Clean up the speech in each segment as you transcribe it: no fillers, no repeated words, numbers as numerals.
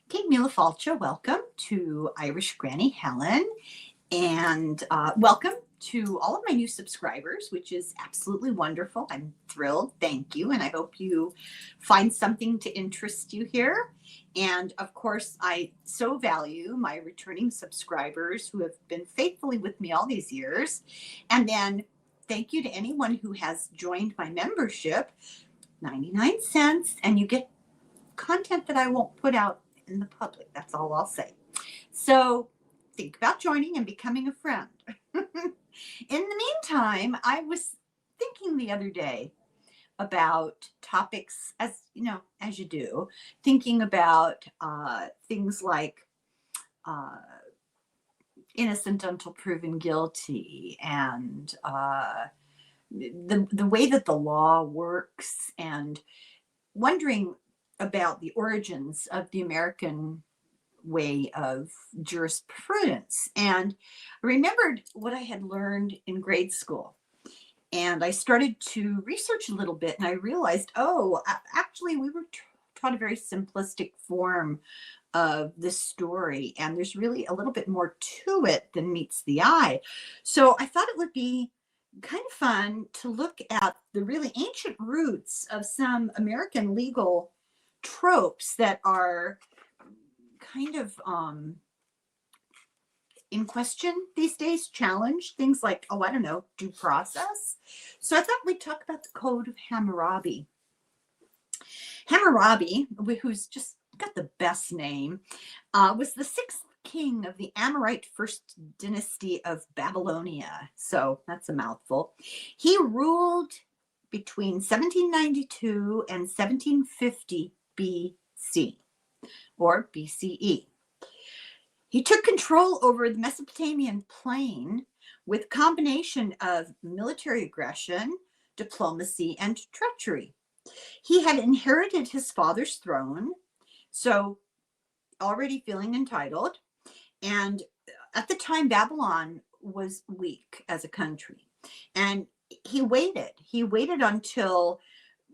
Kate Mila Falcha, welcome to Irish Granny Helen, and welcome to all of my new subscribers, which is absolutely wonderful. I'm thrilled. Thank you. And I hope you find something to interest you here. And of course, I so value my returning subscribers who have been faithfully with me all these years. And then thank you to anyone who has joined my membership, 99 cents, and you get content that I won't put out in the public. That's all I'll say. So think about joining and becoming a friend. In the meantime, I was thinking the other day about topics, as you know, as you do, thinking about things like innocent until proven guilty, and the way that the law works, and wondering about the origins of the American way of jurisprudence. And I remembered what I had learned in grade school. And I started to research a little bit, and I realized, actually, we were taught a very simplistic form of this story, and there's really a little bit more to it than meets the eye. So I thought it would be kind of fun to look at the really ancient roots of some American legal tropes that are kind of in question these days, challenged, things like, due process. So I thought we'd talk about the Code of Hammurabi. Hammurabi, who's just got the best name, was the sixth king of the Amorite first dynasty of Babylonia. So that's a mouthful. He ruled between 1792 and 1750 BC or BCE. He took control over the Mesopotamian plain with a combination of military aggression, diplomacy, and treachery. He had inherited his father's throne, so already feeling entitled. And at the time, Babylon was weak as a country. And he waited. He waited until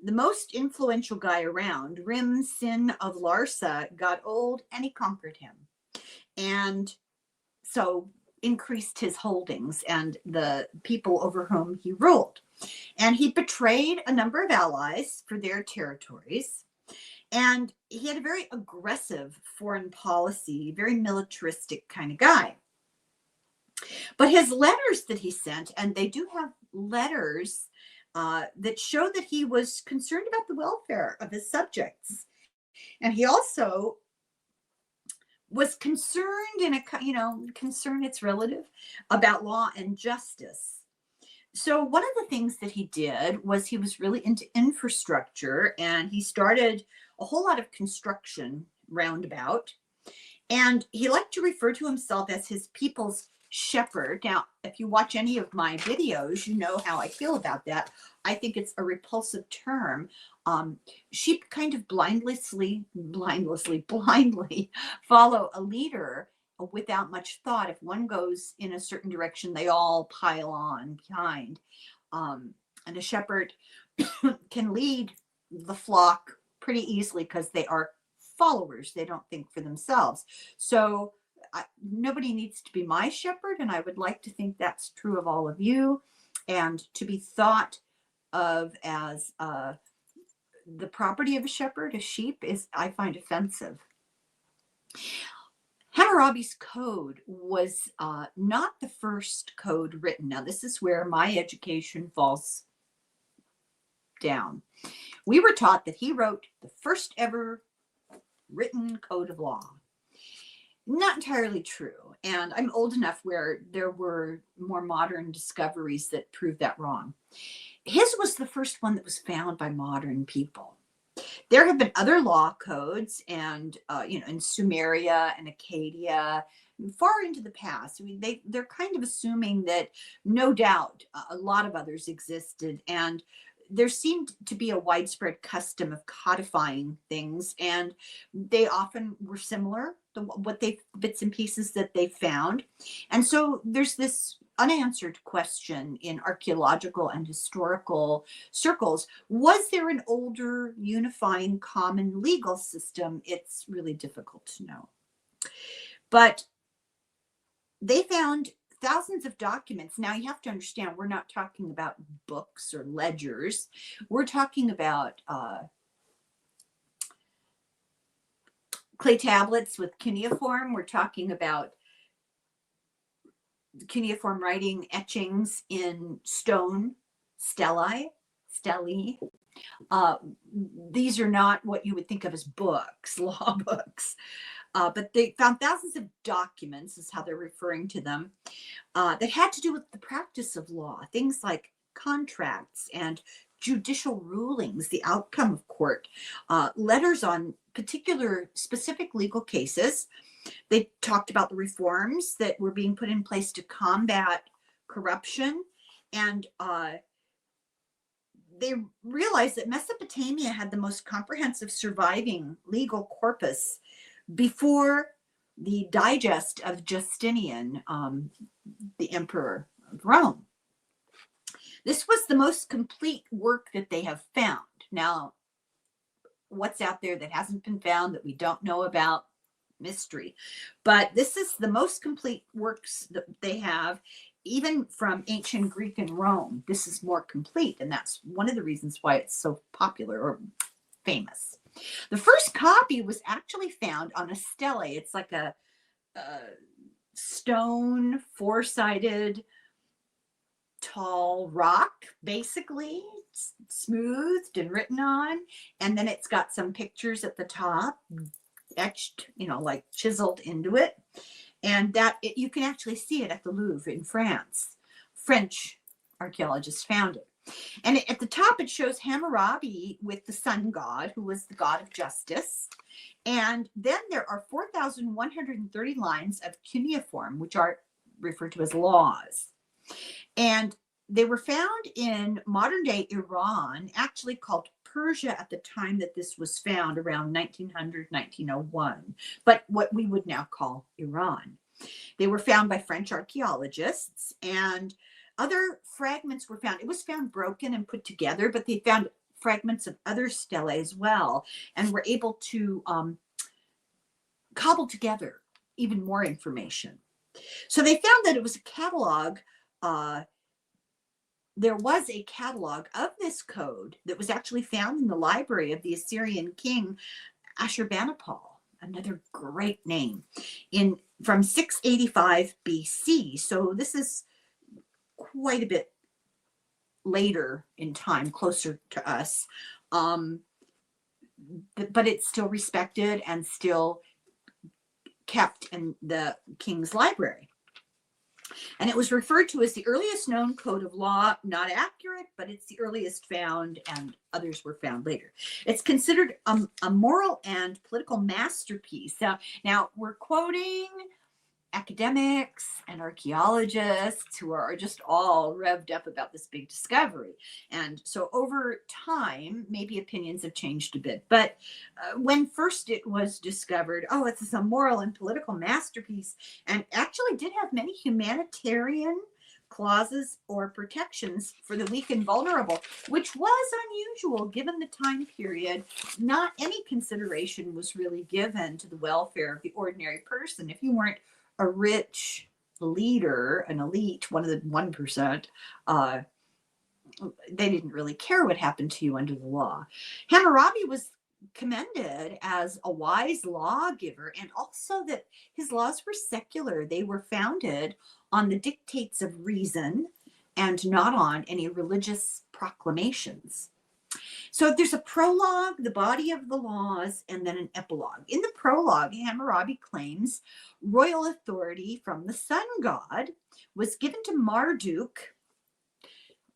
the most influential guy around, Rim Sin of Larsa, got old, and he conquered him. And so increased his holdings and the people over whom he ruled. And he betrayed a number of allies for their territories. And he had a very aggressive foreign policy, very militaristic kind of guy. But his letters that he sent, and they do have letters that show that he was concerned about the welfare of his subjects. And he also was concerned concern it's relative, about law and justice. So one of the things that he did was he was really into infrastructure, and he started a whole lot of construction roundabout. And he liked to refer to himself as his people's shepherd. Now, if you watch any of my videos, you know how I feel about that. I think it's a repulsive term. Sheep kind of blindly follow a leader without much thought. If one goes in a certain direction, they all pile on behind. And a shepherd can lead the flock pretty easily because they are followers. They don't think for themselves. So nobody needs to be my shepherd, and I would like to think that's true of all of you. And to be thought of as the property of a shepherd, a sheep, I find offensive. Hammurabi's code was not the first code written. Now, this is where my education falls down. We were taught that he wrote the first ever written code of law. Not entirely true. And I'm old enough where there were more modern discoveries that proved that wrong. His was the first one that was found by modern people. There have been other law codes, and in Sumeria and Acadia, far into the past. I mean, they're kind of assuming that no doubt a lot of others existed, and there seemed to be a widespread custom of codifying things, and they often were similar to bits and pieces that they found. And so there's this unanswered question in archaeological and historical circles. Was there an older unifying common legal system? It's really difficult to know. But they found thousands of documents. Now you have to understand, we're not talking about books or ledgers. We're talking about clay tablets with cuneiform. We're talking about cuneiform writing, etchings in stone, stelae. These are not what you would think of as books, law books. But they found thousands of documents, is how they're referring to them, that had to do with the practice of law, things like contracts and judicial rulings, the outcome of court, letters on particular specific legal cases. They talked about the reforms that were being put in place to combat corruption, and they realized that Mesopotamia had the most comprehensive surviving legal corpus before the digest of Justinian, the emperor of Rome. This was the most complete work that they have found. Now, what's out there that hasn't been found that we don't know about? Mystery. But this is the most complete works that they have, even from ancient Greek and Rome. This is more complete, and that's one of the reasons why it's so popular or famous. The first copy was actually found on a stele. It's like a stone, four-sided, tall rock, basically. It's smoothed and written on, and then it's got some pictures at the top, etched, like chiseled into it. And that you can actually see it at the Louvre in France. French archaeologists found it. And at the top, it shows Hammurabi with the sun god, who was the god of justice. And then there are 4,130 lines of cuneiform, which are referred to as laws. And they were found in modern day Iran, actually called Persia at the time that this was found, around 1900, 1901, but what we would now call Iran. They were found by French archaeologists, and other fragments were found. It was found broken and put together, but they found fragments of other stelae as well, and were able to cobble together even more information. So they found that it was a catalog. There was a catalog of this code that was actually found in the library of the Assyrian king Ashurbanipal, another great name, from 685 BC. So this is quite a bit later in time, closer to us, but it's still respected and still kept in the king's library. And it was referred to as the earliest known code of law. Not accurate, but it's the earliest found, and others were found later. It's considered a moral and political masterpiece. Now we're quoting academics and archaeologists who are just all revved up about this big discovery. And so over time, maybe opinions have changed a bit. But when first it was discovered, it's a moral and political masterpiece, and actually did have many humanitarian clauses or protections for the weak and vulnerable, which was unusual given the time period. Not any consideration was really given to the welfare of the ordinary person. If you weren't a rich leader, an elite, one of the 1%, they didn't really care what happened to you under the law. Hammurabi was commended as a wise lawgiver, and also that his laws were secular. They were founded on the dictates of reason and not on any religious proclamations. So there's a prologue, the body of the laws, and then an epilogue. In the prologue, Hammurabi claims royal authority from the sun god was given to Marduk,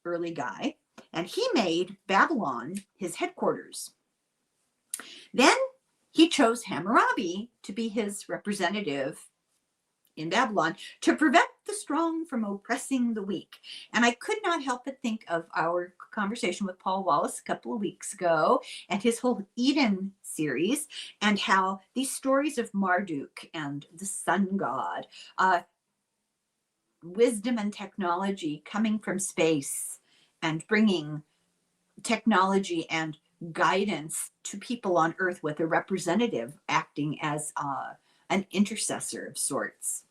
early guy, and he made Babylon his headquarters. Then he chose Hammurabi to be his representative in Babylon to prevent the strong from oppressing the weak. And I could not help but think of our conversation with Paul Wallace a couple of weeks ago and his whole Eden series, and how these stories of Marduk and the sun god wisdom and technology coming from space and bringing technology and guidance to people on Earth with a representative acting as an intercessor of sorts.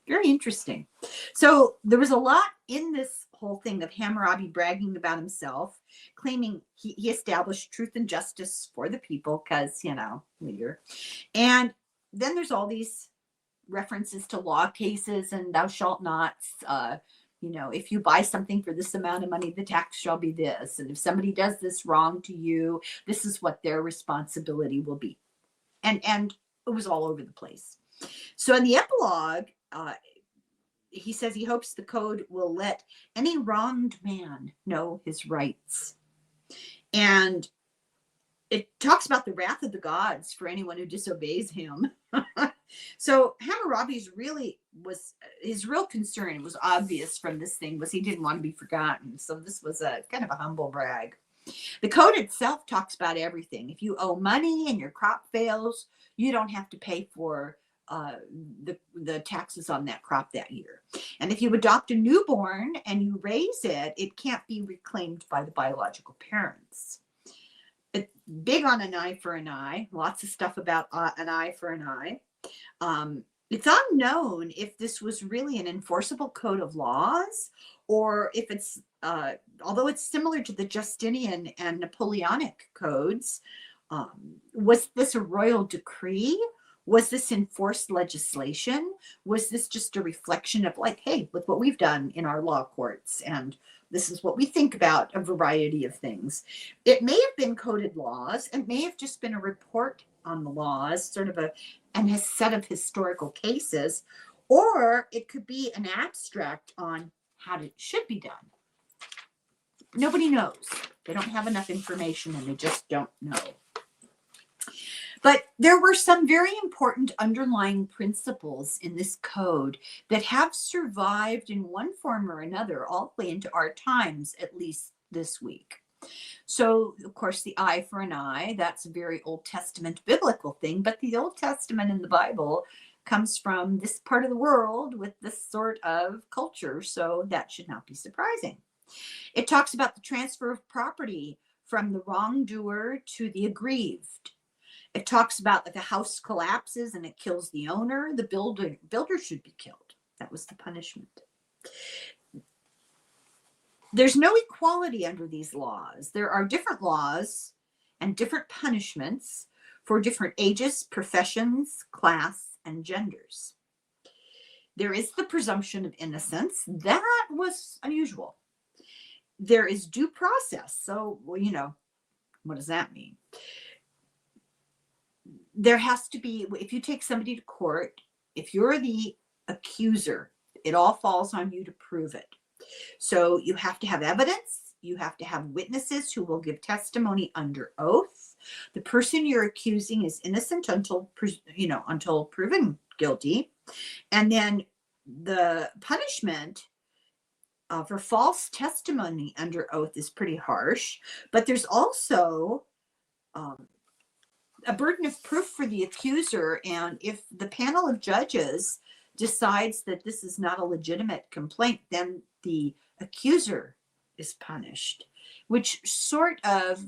Very interesting. So there was a lot in this whole thing of Hammurabi bragging about himself, claiming he established truth and justice for the people because, you know, leader. And then there's all these references to law cases and thou shalt nots. You know, if you buy something for this amount of money, the tax shall be this. And if somebody does this wrong to you, this is what their responsibility will be. And it was all over the place. So in the epilogue, he says he hopes the code will let any wronged man know his rights. And it talks about the wrath of the gods for anyone who disobeys him. So Hammurabi's his real concern was obvious from this thing, was he didn't want to be forgotten. So this was a kind of a humble brag. The code itself talks about everything. If you owe money and your crop fails, you don't have to pay for the taxes on that crop that year. And if you adopt a newborn and you raise it, it can't be reclaimed by the biological parents. It's big on an eye for an eye. Lots of stuff about an eye for an eye. It's unknown if this was really an enforceable code of laws, or if it's, although it's similar to the Justinian and Napoleonic codes, was this a royal decree? Was this enforced legislation? Was this just a reflection of like, hey, look what we've done in our law courts, and this is what we think about a variety of things. It may have been coded laws. It may have just been a report on the laws, sort of a set of historical cases, or it could be an abstract on how it should be done. Nobody knows. They don't have enough information and they just don't know. But there were some very important underlying principles in this code that have survived in one form or another all the way into our times, at least this week. So, of course, the eye for an eye, that's a very Old Testament biblical thing, but the Old Testament in the Bible comes from this part of the world with this sort of culture, so that should not be surprising. It talks about the transfer of property from the wrongdoer to the aggrieved. It talks about if a house collapses and it kills the owner, the builder should be killed. That was the punishment. There's no equality under these laws. There are different laws and different punishments for different ages, professions, class, and genders. There is the presumption of innocence. That was unusual. There is due process. So, well, you know, what does that mean? There has to be, if you take somebody to court, if you're the accuser, it all falls on you to prove it. So you have to have evidence. You have to have witnesses who will give testimony under oath. The person you're accusing is innocent until proven guilty. And then the punishment for false testimony under oath is pretty harsh. But there's also a burden of proof for the accuser. And if the panel of judges decides that this is not a legitimate complaint, then the accuser is punished, which sort of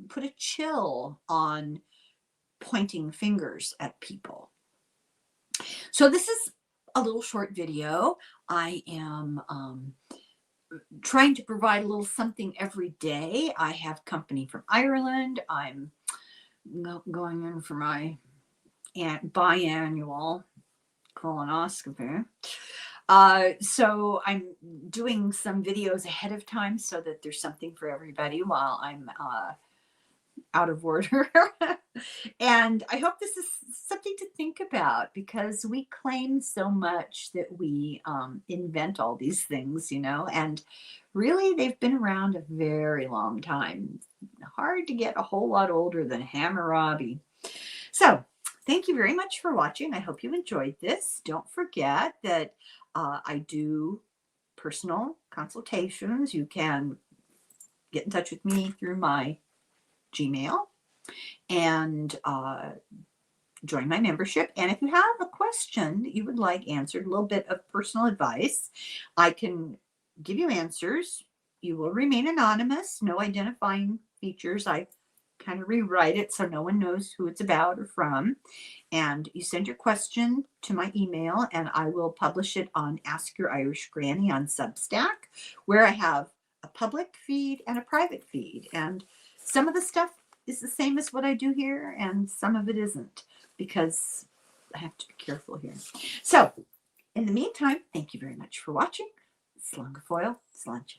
put a chill on pointing fingers at people. So this is a little short video. I am trying to provide a little something every day. I have company from Ireland. I'm going in for my biannual colonoscopy. So I'm doing some videos ahead of time so that there's something for everybody while I'm out of order. And I hope this is something to think about, because we claim so much that we invent all these things, you know, and really they've been around a very long time. Hard to get a whole lot older than Hammurabi. So thank you very much for watching. I hope you enjoyed this. Don't forget that I do personal consultations. You can get in touch with me through my Gmail and join my membership. And if you have a question that you would like answered, a little bit of personal advice, I can give you answers. You will remain anonymous, no identifying features. I kind of rewrite it so no one knows who it's about or from. And you send your question to my email, and I will publish it on Ask Your Irish Granny on Substack, where I have a public feed and a private feed. And some of the stuff is the same as what I do here, and some of it isn't, because I have to be careful here. So in the meantime, thank you very much for watching. Slungafoil, Slancha.